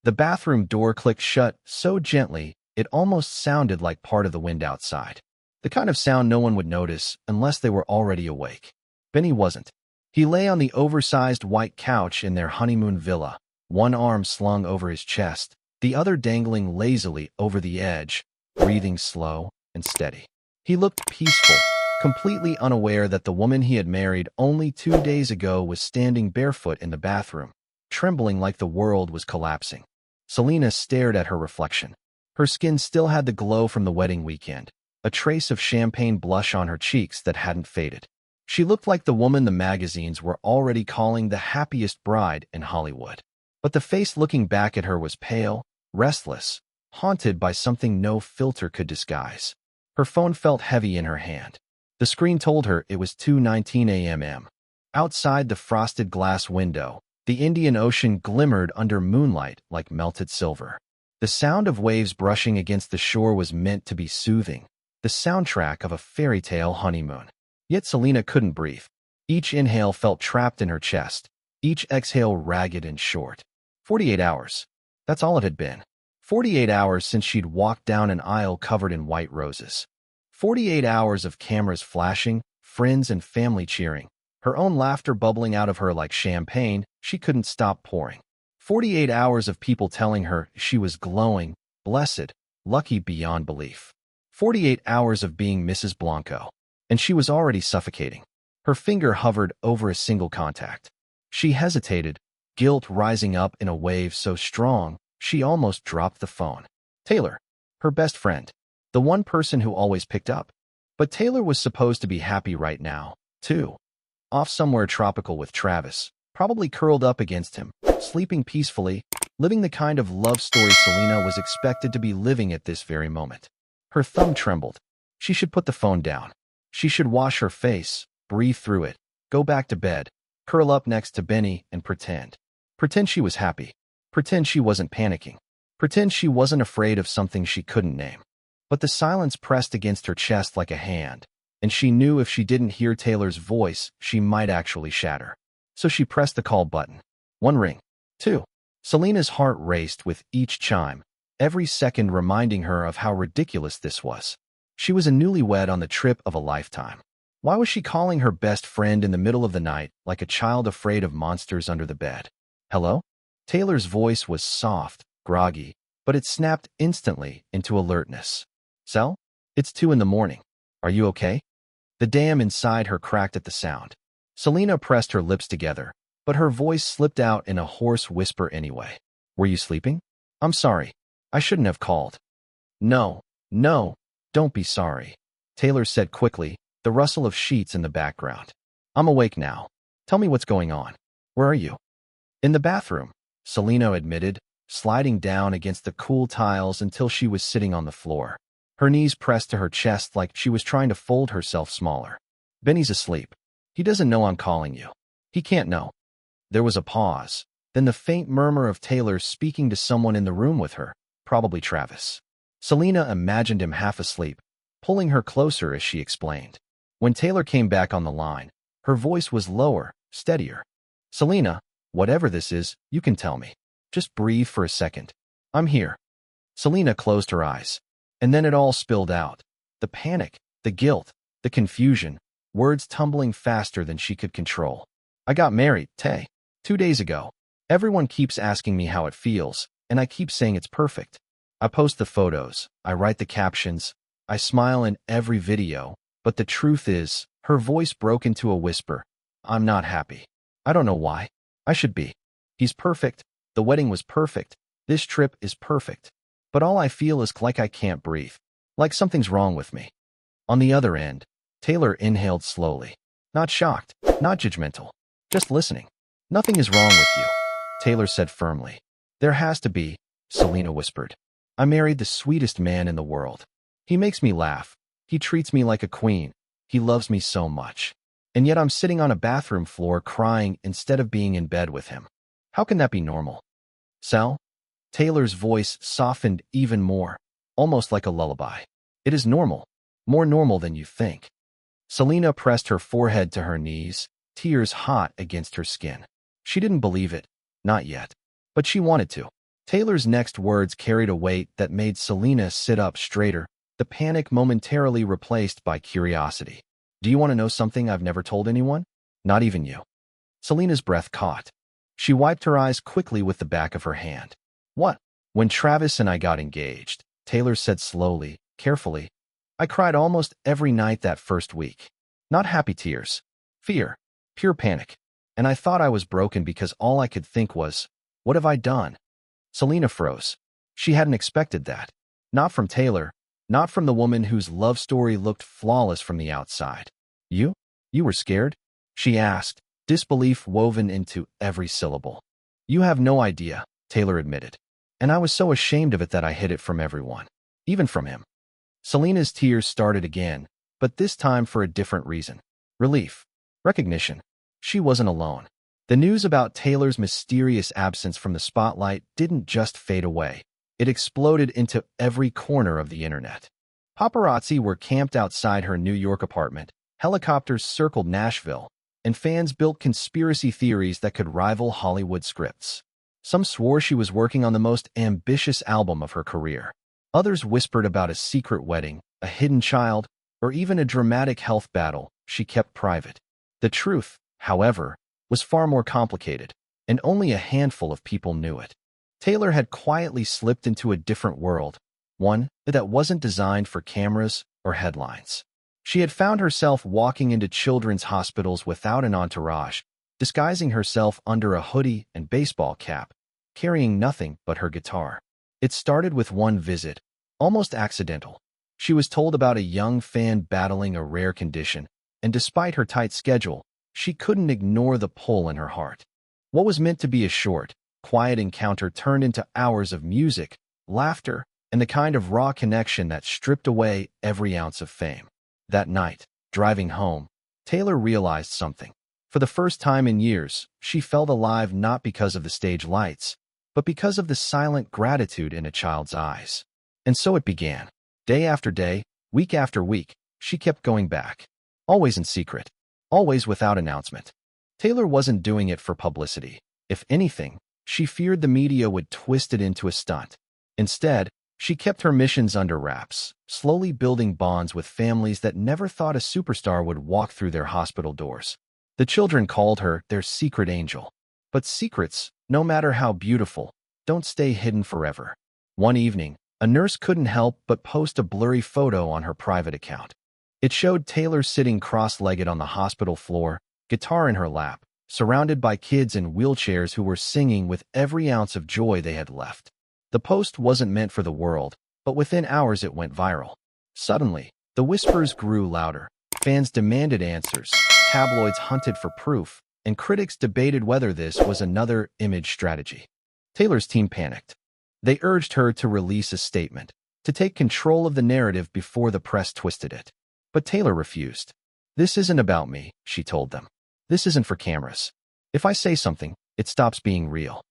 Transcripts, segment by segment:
The bathroom door clicked shut so gently it almost sounded like part of the wind outside. The kind of sound no one would notice unless they were already awake. Benny wasn't. He lay on the oversized white couch in their honeymoon villa, one arm slung over his chest, the other dangling lazily over the edge, breathing slow and steady. He looked peaceful, completely unaware that the woman he had married only 2 days ago was standing barefoot in the bathroom, trembling like the world was collapsing. Selena stared at her reflection. Her skin still had the glow from the wedding weekend, a trace of champagne blush on her cheeks that hadn't faded. She looked like the woman the magazines were already calling the happiest bride in Hollywood. But the face looking back at her was pale, restless, haunted by something no filter could disguise. Her phone felt heavy in her hand. The screen told her it was 2:19 a.m. Outside the frosted glass window, the Indian Ocean glimmered under moonlight like melted silver. The sound of waves brushing against the shore was meant to be soothing, the soundtrack of a fairy tale honeymoon. Yet Selena couldn't breathe. Each inhale felt trapped in her chest, each exhale ragged and short. 48 hours. That's all it had been. 48 hours since she'd walked down an aisle covered in white roses. 48 hours of cameras flashing, friends and family cheering, her own laughter bubbling out of her like champagne she couldn't stop pouring. 48 hours of people telling her she was glowing, blessed, lucky beyond belief. 48 hours of being Mrs. Blanco. And she was already suffocating. Her finger hovered over a single contact. She hesitated, guilt rising up in a wave so strong she almost dropped the phone. Taylor, her best friend, the one person who always picked up. But Taylor was supposed to be happy right now, too. Off somewhere tropical with Travis, probably curled up against him, sleeping peacefully, living the kind of love story Selena was expected to be living at this very moment. Her thumb trembled. She should put the phone down. She should wash her face, breathe through it, go back to bed, curl up next to Benny and pretend. Pretend she was happy. Pretend she wasn't panicking. Pretend she wasn't afraid of something she couldn't name. But the silence pressed against her chest like a hand, and she knew if she didn't hear Taylor's voice, she might actually shatter. So she pressed the call button. 1 ring. 2. Selena's heart raced with each chime, every second reminding her of how ridiculous this was. She was a newlywed on the trip of a lifetime. Why was she calling her best friend in the middle of the night like a child afraid of monsters under the bed? Hello? Taylor's voice was soft, groggy, but it snapped instantly into alertness. Sel? It's 2 in the morning. Are you okay? The dam inside her cracked at the sound. Selena pressed her lips together, but her voice slipped out in a hoarse whisper anyway. Were you sleeping? I'm sorry. I shouldn't have called. No, don't be sorry, Taylor said quickly, the rustle of sheets in the background. I'm awake now. Tell me what's going on. Where are you? In the bathroom, Selena admitted, sliding down against the cool tiles until she was sitting on the floor. Her knees pressed to her chest like she was trying to fold herself smaller. Benny's asleep. He doesn't know I'm calling you. He can't know. There was a pause, then the faint murmur of Taylor speaking to someone in the room with her, probably Travis. Selena imagined him half asleep, pulling her closer as she explained. When Taylor came back on the line, her voice was lower, steadier. Selena, whatever this is, you can tell me. Just breathe for a second. I'm here. Selena closed her eyes. And then it all spilled out. The panic, the guilt, the confusion, words tumbling faster than she could control. I got married, 2 days ago. Everyone keeps asking me how it feels, and I keep saying it's perfect. I post the photos, I write the captions, I smile in every video, but the truth is, her voice broke into a whisper. I'm not happy. I don't know why. I should be. He's perfect. The wedding was perfect. This trip is perfect. But all I feel is like I can't breathe. Like something's wrong with me. On the other end, Taylor inhaled slowly. Not shocked, not judgmental. Just listening. Nothing is wrong with you, Taylor said firmly. There has to be, Selena whispered. I married the sweetest man in the world. He makes me laugh. He treats me like a queen. He loves me so much. And yet I'm sitting on a bathroom floor crying instead of being in bed with him. How can that be normal? Sal? Taylor's voice softened even more, almost like a lullaby. It is normal. More normal than you think. Selena pressed her forehead to her knees, tears hot against her skin. She didn't believe it. Not yet. But she wanted to. Taylor's next words carried a weight that made Selena sit up straighter, the panic momentarily replaced by curiosity. Do you want to know something I've never told anyone? Not even you. Selena's breath caught. She wiped her eyes quickly with the back of her hand. What? When Travis and I got engaged, Taylor said slowly, carefully, I cried almost every night that first week. Not happy tears. Fear. Pure panic. And I thought I was broken because all I could think was, what have I done? Selena froze. She hadn't expected that. Not from Taylor. Not from the woman whose love story looked flawless from the outside. You? You were scared? She asked, disbelief woven into every syllable. You have no idea, Taylor admitted. And I was so ashamed of it that I hid it from everyone. Even from him. Selena's tears started again, but this time for a different reason. Relief. Recognition. She wasn't alone. The news about Taylor's mysterious absence from the spotlight didn't just fade away. It exploded into every corner of the internet. Paparazzi were camped outside her New York apartment, helicopters circled Nashville, and fans built conspiracy theories that could rival Hollywood scripts. Some swore she was working on the most ambitious album of her career. Others whispered about a secret wedding, a hidden child, or even a dramatic health battle she kept private. The truth, however, was far more complicated, and only a handful of people knew it. Taylor had quietly slipped into a different world, one that wasn't designed for cameras or headlines. She had found herself walking into children's hospitals without an entourage, disguising herself under a hoodie and baseball cap, carrying nothing but her guitar. It started with one visit, almost accidental. She was told about a young fan battling a rare condition, and despite her tight schedule, she couldn't ignore the pull in her heart. What was meant to be a short, quiet encounter turned into hours of music, laughter, and the kind of raw connection that stripped away every ounce of fame. That night, driving home, Taylor realized something. For the first time in years, she felt alive not because of the stage lights, but because of the silent gratitude in a child's eyes. And so it began. Day after day, week after week, she kept going back. Always in secret. Always without announcement. Taylor wasn't doing it for publicity. If anything, she feared the media would twist it into a stunt. Instead, she kept her missions under wraps, slowly building bonds with families that never thought a superstar would walk through their hospital doors. The children called her their secret angel. But secrets, no matter how beautiful, don't stay hidden forever. One evening, a nurse couldn't help but post a blurry photo on her private account. It showed Taylor sitting cross-legged on the hospital floor, guitar in her lap, surrounded by kids in wheelchairs who were singing with every ounce of joy they had left. The post wasn't meant for the world, but within hours it went viral. Suddenly, the whispers grew louder. Fans demanded answers, tabloids hunted for proof, and critics debated whether this was another image strategy. Taylor's team panicked. They urged her to release a statement, to take control of the narrative before the press twisted it. But Taylor refused. This isn't about me, she told them. This isn't for cameras. If I say something, it stops being real.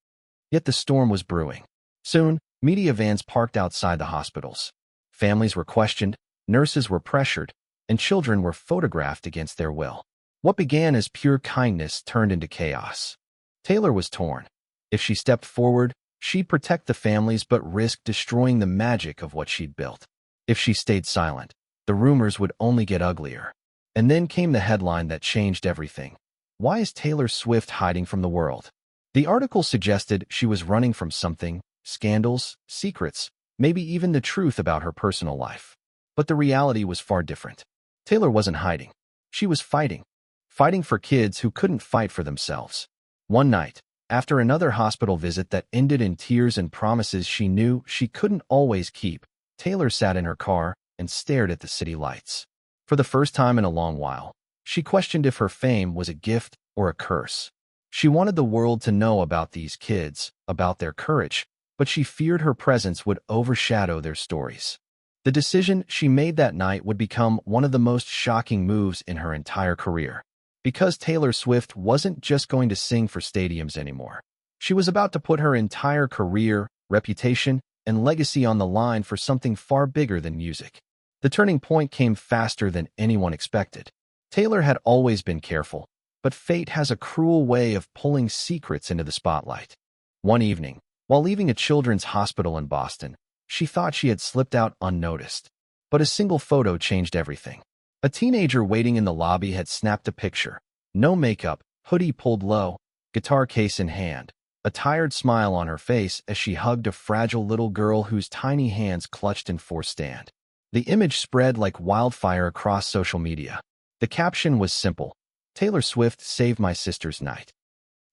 Yet the storm was brewing. Soon, media vans parked outside the hospitals. Families were questioned, nurses were pressured, and children were photographed against their will. What began as pure kindness turned into chaos. Taylor was torn. If she stepped forward, she'd protect the families but risk destroying the magic of what she'd built. If she stayed silent, the rumors would only get uglier. And then came the headline that changed everything. Why is Taylor Swift hiding from the world? The article suggested she was running from something, scandals, secrets, maybe even the truth about her personal life. But the reality was far different. Taylor wasn't hiding. She was fighting. Fighting for kids who couldn't fight for themselves. One night, after another hospital visit that ended in tears and promises she knew she couldn't always keep, Taylor sat in her car and stared at the city lights. For the first time in a long while, she questioned if her fame was a gift or a curse. She wanted the world to know about these kids, about their courage, but she feared her presence would overshadow their stories. The decision she made that night would become one of the most shocking moves in her entire career. Because Taylor Swift wasn't just going to sing for stadiums anymore. She was about to put her entire career, reputation, and legacy on the line for something far bigger than music. The turning point came faster than anyone expected. Taylor had always been careful, but fate has a cruel way of pulling secrets into the spotlight. One evening, While leaving a children's hospital in Boston, she thought she had slipped out unnoticed. But a single photo changed everything. A teenager waiting in the lobby had snapped a picture. No makeup, hoodie pulled low, guitar case in hand, a tired smile on her face as she hugged a fragile little girl whose tiny hands clutched in forced stand. The image spread like wildfire across social media. The caption was simple: "Taylor Swift saved my sister's night."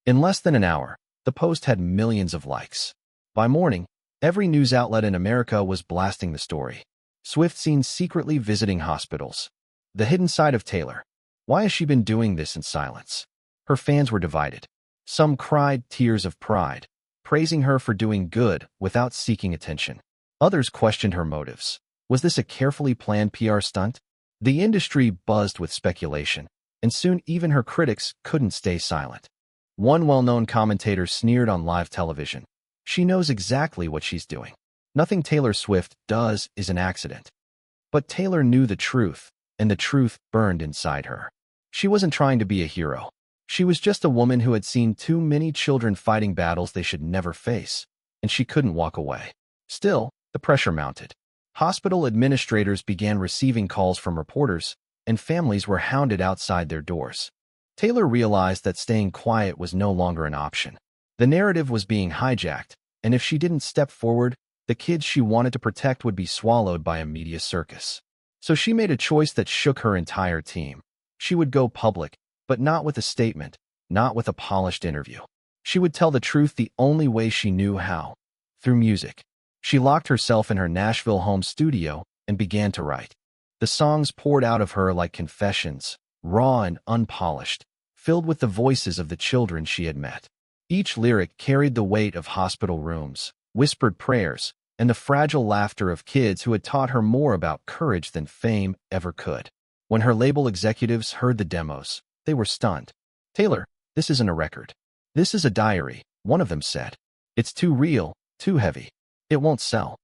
In less than an hour, the post had millions of likes. By morning, every news outlet in America was blasting the story. Swift seen secretly visiting hospitals. The hidden side of Taylor. Why has she been doing this in silence? Her fans were divided. Some cried tears of pride, praising her for doing good without seeking attention. Others questioned her motives. Was this a carefully planned PR stunt? The industry buzzed with speculation, and soon even her critics couldn't stay silent. One well-known commentator sneered on live television. "She knows exactly what she's doing. Nothing Taylor Swift does is an accident." But Taylor knew the truth, and the truth burned inside her. She wasn't trying to be a hero. She was just a woman who had seen too many children fighting battles they should never face, and she couldn't walk away. Still, the pressure mounted. Hospital administrators began receiving calls from reporters, and families were hounded outside their doors. Taylor realized that staying quiet was no longer an option. The narrative was being hijacked, and if she didn't step forward, the kids she wanted to protect would be swallowed by a media circus. So she made a choice that shook her entire team. She would go public, but not with a statement, not with a polished interview. She would tell the truth the only way she knew how: through music. She locked herself in her Nashville home studio and began to write. The songs poured out of her like confessions, raw and unpolished, filled with the voices of the children she had met. Each lyric carried the weight of hospital rooms, whispered prayers, and the fragile laughter of kids who had taught her more about courage than fame ever could. When her label executives heard the demos, they were stunned. "Taylor, this isn't a record. This is a diary," one of them said. "It's too real, too heavy. It won't sell."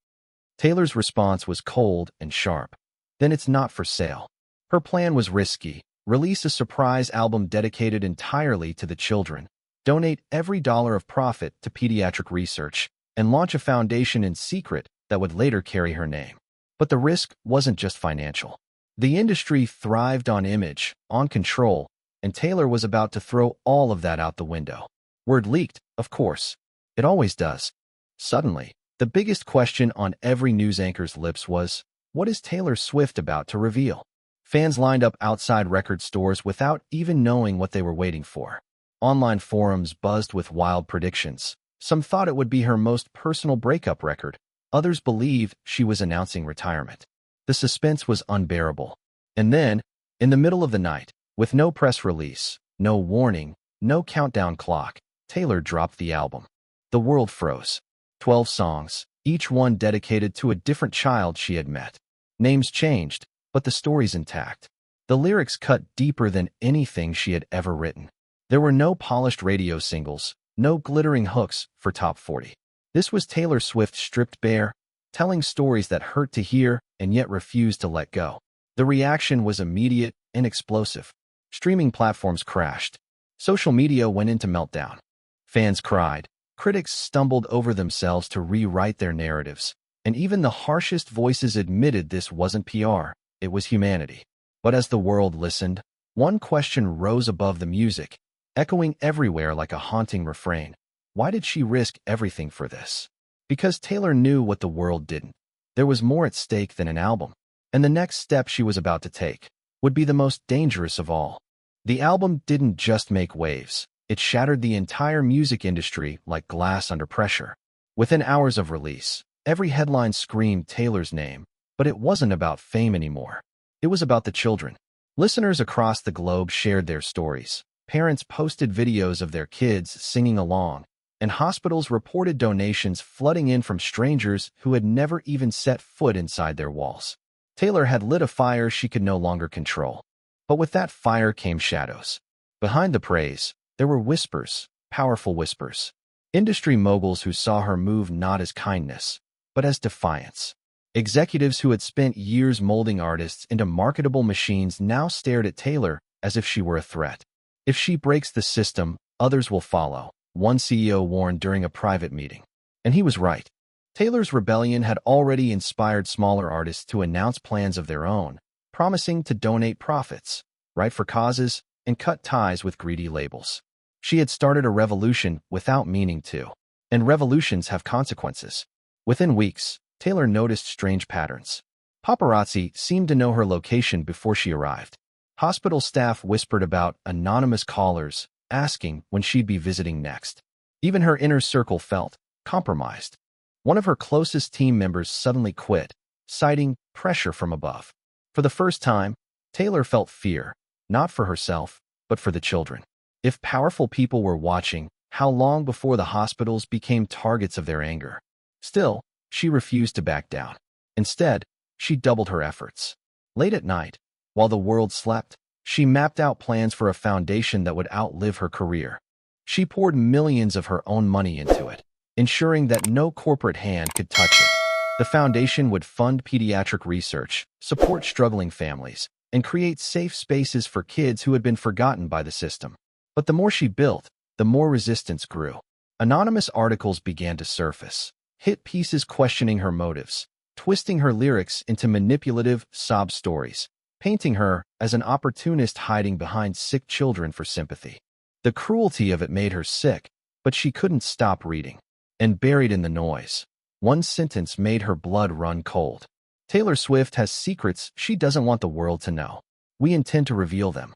Taylor's response was cold and sharp. "Then it's not for sale." Her plan was risky: release a surprise album dedicated entirely to the children, donate every dollar of profit to pediatric research, and launch a foundation in secret that would later carry her name. But the risk wasn't just financial. The industry thrived on image, on control, and Taylor was about to throw all of that out the window. Word leaked, of course. It always does. Suddenly, the biggest question on every news anchor's lips was, what is Taylor Swift about to reveal? Fans lined up outside record stores without even knowing what they were waiting for. Online forums buzzed with wild predictions. Some thought it would be her most personal breakup record. Others believed she was announcing retirement. The suspense was unbearable. And then, in the middle of the night, with no press release, no warning, no countdown clock, Taylor dropped the album. The world froze. 12 songs, each one dedicated to a different child she had met. Names changed, but the story's intact. The lyrics cut deeper than anything she had ever written. There were no polished radio singles, no glittering hooks for top 40. This was Taylor Swift stripped bare, telling stories that hurt to hear and yet refused to let go. The reaction was immediate and explosive. Streaming platforms crashed. Social media went into meltdown. Fans cried. Critics stumbled over themselves to rewrite their narratives. And even the harshest voices admitted this wasn't PR, it was humanity. But as the world listened, one question rose above the music, echoing everywhere like a haunting refrain. Why did she risk everything for this? Because Taylor knew what the world didn't. There was more at stake than an album. And the next step she was about to take would be the most dangerous of all. The album didn't just make waves. It shattered the entire music industry like glass under pressure. Within hours of release, every headline screamed Taylor's name, but it wasn't about fame anymore. It was about the children. Listeners across the globe shared their stories. Parents posted videos of their kids singing along, and hospitals reported donations flooding in from strangers who had never even set foot inside their walls. Taylor had lit a fire she could no longer control. But with that fire came shadows. Behind the praise, there were whispers, powerful whispers. Industry moguls who saw her move not as kindness, but as defiance. Executives who had spent years molding artists into marketable machines now stared at Taylor as if she were a threat. If she breaks the system, others will follow, one CEO warned during a private meeting. And he was right. Taylor's rebellion had already inspired smaller artists to announce plans of their own, promising to donate profits, write for causes, and cut ties with greedy labels. She had started a revolution without meaning to. And revolutions have consequences. Within weeks, Taylor noticed strange patterns. Paparazzi seemed to know her location before she arrived. Hospital staff whispered about anonymous callers, asking when she'd be visiting next. Even her inner circle felt compromised. One of her closest team members suddenly quit, citing pressure from above. For the first time, Taylor felt fear, not for herself, but for the children. If powerful people were watching, how long before the hospitals became targets of their anger? Still, she refused to back down. Instead, she doubled her efforts. Late at night, while the world slept, she mapped out plans for a foundation that would outlive her career. She poured millions of her own money into it, ensuring that no corporate hand could touch it. The foundation would fund pediatric research, support struggling families, and create safe spaces for kids who had been forgotten by the system. But the more she built, the more resistance grew. Anonymous articles began to surface, hit pieces questioning her motives, twisting her lyrics into manipulative sob stories, painting her as an opportunist hiding behind sick children for sympathy. The cruelty of it made her sick, but she couldn't stop reading. And buried in the noise, one sentence made her blood run cold. Taylor Swift has secrets she doesn't want the world to know. We intend to reveal them.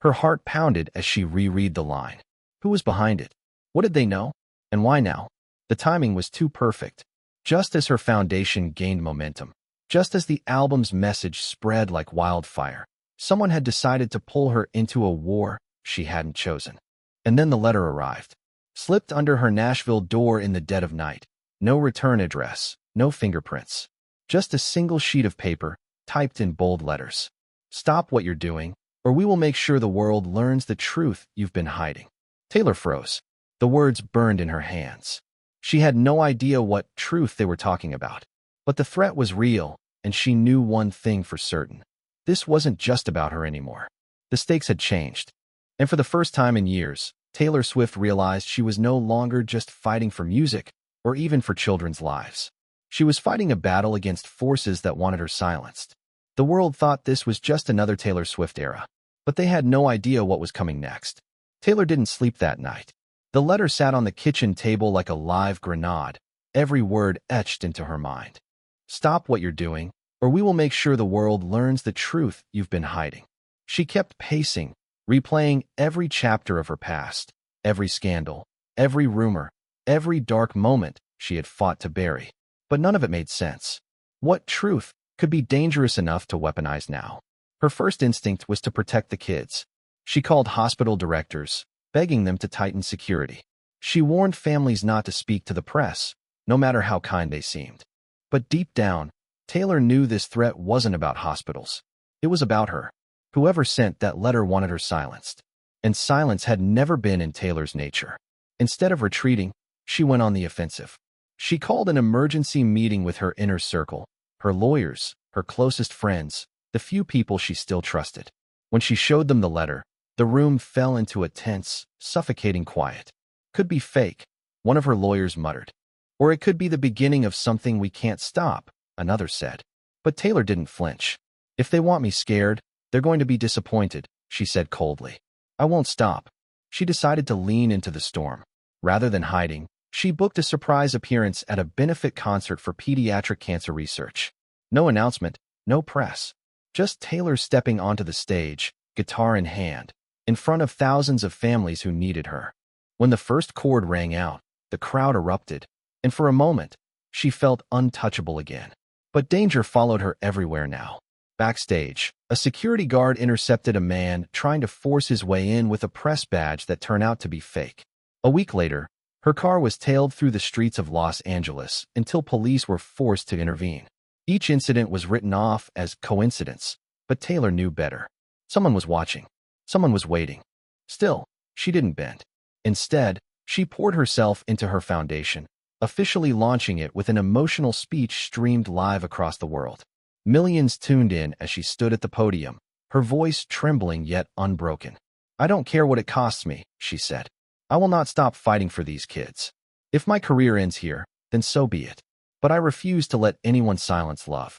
Her heart pounded as she reread the line. Who was behind it? What did they know? And why now? The timing was too perfect. Just as her foundation gained momentum, just as the album's message spread like wildfire, someone had decided to pull her into a war she hadn't chosen. And then the letter arrived. Slipped under her Nashville door in the dead of night. No return address, no fingerprints. Just a single sheet of paper, typed in bold letters. Stop what you're doing, or we will make sure the world learns the truth you've been hiding. Taylor froze. The words burned in her hands. She had no idea what truth they were talking about. But the threat was real, and she knew one thing for certain. This wasn't just about her anymore. The stakes had changed. And for the first time in years, Taylor Swift realized she was no longer just fighting for music, or even for children's lives. She was fighting a battle against forces that wanted her silenced. The world thought this was just another Taylor Swift era, but they had no idea what was coming next. Taylor didn't sleep that night. The letter sat on the kitchen table like a live grenade, every word etched into her mind. Stop what you're doing, or we will make sure the world learns the truth you've been hiding. She kept pacing, replaying every chapter of her past, every scandal, every rumor, every dark moment she had fought to bury. But none of it made sense. What truth could be dangerous enough to weaponize now? Her first instinct was to protect the kids. She called hospital directors, begging them to tighten security. She warned families not to speak to the press, no matter how kind they seemed. But deep down, Taylor knew this threat wasn't about hospitals. It was about her. Whoever sent that letter wanted her silenced. And silence had never been in Taylor's nature. Instead of retreating, she went on the offensive. She called an emergency meeting with her inner circle, her lawyers, her closest friends, the few people she still trusted. When she showed them the letter, the room fell into a tense, suffocating quiet. Could be fake, one of her lawyers muttered. Or it could be the beginning of something we can't stop, another said. But Taylor didn't flinch. If they want me scared, they're going to be disappointed, she said coldly. I won't stop. She decided to lean into the storm. Rather than hiding, she booked a surprise appearance at a benefit concert for pediatric cancer research. No announcement, no press. Just Taylor stepping onto the stage, guitar in hand, in front of thousands of families who needed her. When the first chord rang out, the crowd erupted, and for a moment, she felt untouchable again. But danger followed her everywhere now. Backstage, a security guard intercepted a man trying to force his way in with a press badge that turned out to be fake. A week later, her car was tailed through the streets of Los Angeles until police were forced to intervene. Each incident was written off as coincidence, but Taylor knew better. Someone was watching. Someone was waiting. Still, she didn't bend. Instead, she poured herself into her foundation, officially launching it with an emotional speech streamed live across the world. Millions tuned in as she stood at the podium, her voice trembling yet unbroken. I don't care what it costs me, she said. I will not stop fighting for these kids. If my career ends here, then so be it. But I refuse to let anyone silence love.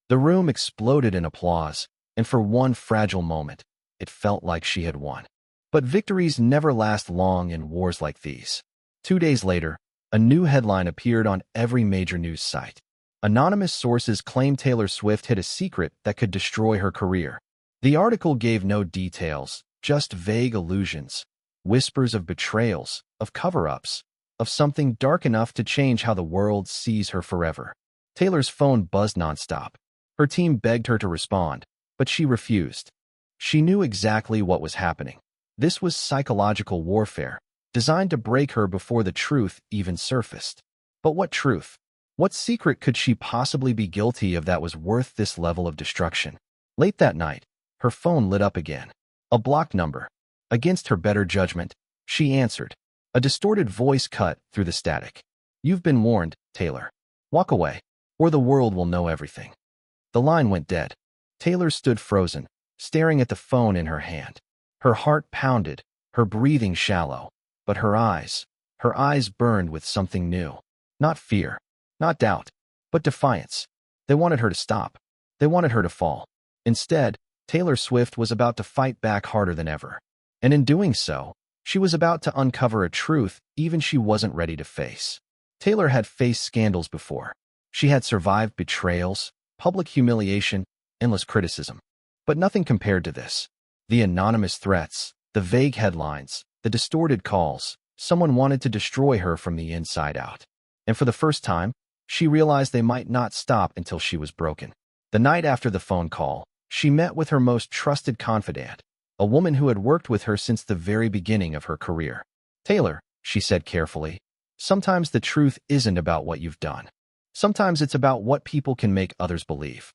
The room exploded in applause, and for one fragile moment, it felt like she had won. But victories never last long in wars like these. 2 days later, a new headline appeared on every major news site. Anonymous sources claimed Taylor Swift hid a secret that could destroy her career. The article gave no details, just vague allusions, whispers of betrayals, of cover-ups, of something dark enough to change how the world sees her forever. Taylor's phone buzzed nonstop. Her team begged her to respond, but she refused. She knew exactly what was happening. This was psychological warfare, designed to break her before the truth even surfaced. But what truth? What secret could she possibly be guilty of that was worth this level of destruction? Late that night, her phone lit up again. A blocked number. Against her better judgment, she answered. A distorted voice cut through the static. "You've been warned, Taylor. Walk away, or the world will know everything." The line went dead. Taylor stood frozen, staring at the phone in her hand. Her heart pounded, her breathing shallow, but her eyes burned with something new. Not fear, not doubt, but defiance. They wanted her to stop. They wanted her to fall. Instead, Taylor Swift was about to fight back harder than ever. And in doing so, she was about to uncover a truth even she wasn't ready to face. Taylor had faced scandals before. She had survived betrayals, public humiliation, endless criticism. But nothing compared to this. The anonymous threats, the vague headlines, the distorted calls. Someone wanted to destroy her from the inside out. And for the first time, she realized they might not stop until she was broken. The night after the phone call, she met with her most trusted confidant, a woman who had worked with her since the very beginning of her career. "Taylor," she said carefully, "sometimes the truth isn't about what you've done. Sometimes it's about what people can make others believe."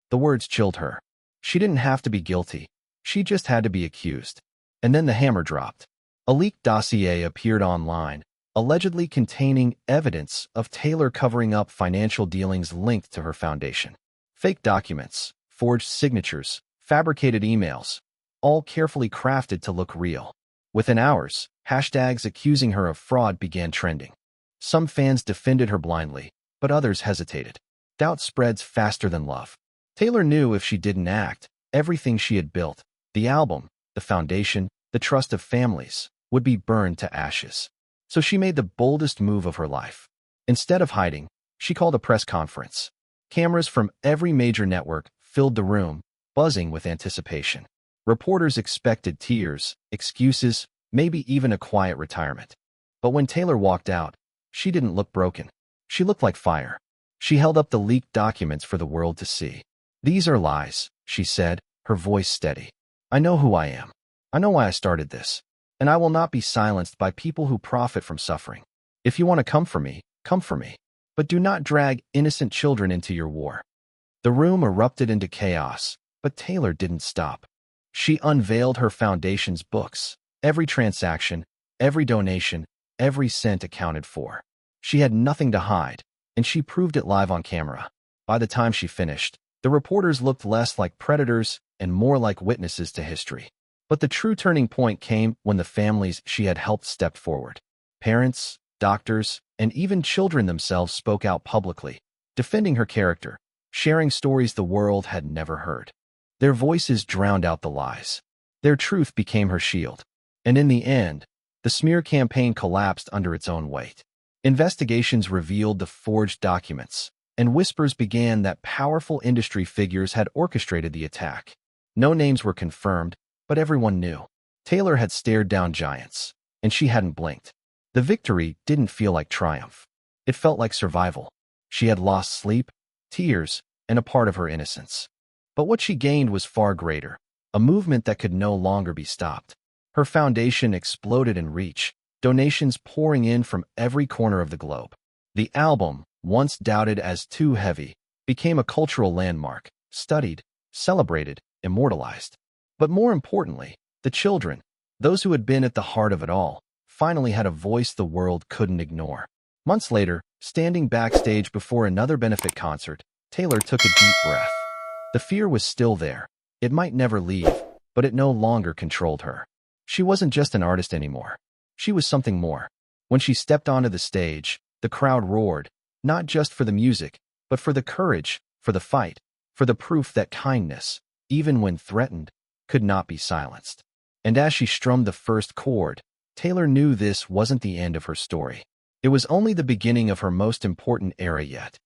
The words chilled her. She didn't have to be guilty. She just had to be accused. And then the hammer dropped. A leaked dossier appeared online, allegedly containing evidence of Taylor covering up financial dealings linked to her foundation. Fake documents, forged signatures, fabricated emails, all carefully crafted to look real. Within hours, hashtags accusing her of fraud began trending. Some fans defended her blindly, but others hesitated. Doubt spreads faster than love. Taylor knew if she didn't act, everything she had built, the album, the foundation, the trust of families, would be burned to ashes. So she made the boldest move of her life. Instead of hiding, she called a press conference. Cameras from every major network filled the room, buzzing with anticipation. Reporters expected tears, excuses, maybe even a quiet retirement. But when Taylor walked out, she didn't look broken. She looked like fire. She held up the leaked documents for the world to see. "These are lies," she said, her voice steady. "I know who I am. I know why I started this. And I will not be silenced by people who profit from suffering. If you want to come for me, come for me. But do not drag innocent children into your war." The room erupted into chaos, but Taylor didn't stop. She unveiled her foundation's books. Every transaction, every donation, every cent accounted for. She had nothing to hide, and she proved it live on camera. By the time she finished, the reporters looked less like predators and more like witnesses to history. But the true turning point came when the families she had helped stepped forward. Parents, doctors, and even children themselves spoke out publicly, defending her character, sharing stories the world had never heard. Their voices drowned out the lies. Their truth became her shield. And in the end, the smear campaign collapsed under its own weight. Investigations revealed the forged documents, and whispers began that powerful industry figures had orchestrated the attack. No names were confirmed, but everyone knew. Taylor had stared down giants, and she hadn't blinked. The victory didn't feel like triumph. It felt like survival. She had lost sleep, tears, and a part of her innocence. But what she gained was far greater, a movement that could no longer be stopped. Her foundation exploded in reach, donations pouring in from every corner of the globe. The album, once doubted as too heavy, became a cultural landmark, studied, celebrated, immortalized. But more importantly, the children, those who had been at the heart of it all, finally had a voice the world couldn't ignore. Months later, standing backstage before another benefit concert, Taylor took a deep breath. The fear was still there. It might never leave, but it no longer controlled her. She wasn't just an artist anymore. She was something more. When she stepped onto the stage, the crowd roared, not just for the music, but for the courage, for the fight, for the proof that kindness, even when threatened, could not be silenced. And as she strummed the first chord, Taylor knew this wasn't the end of her story. It was only the beginning of her most important era yet.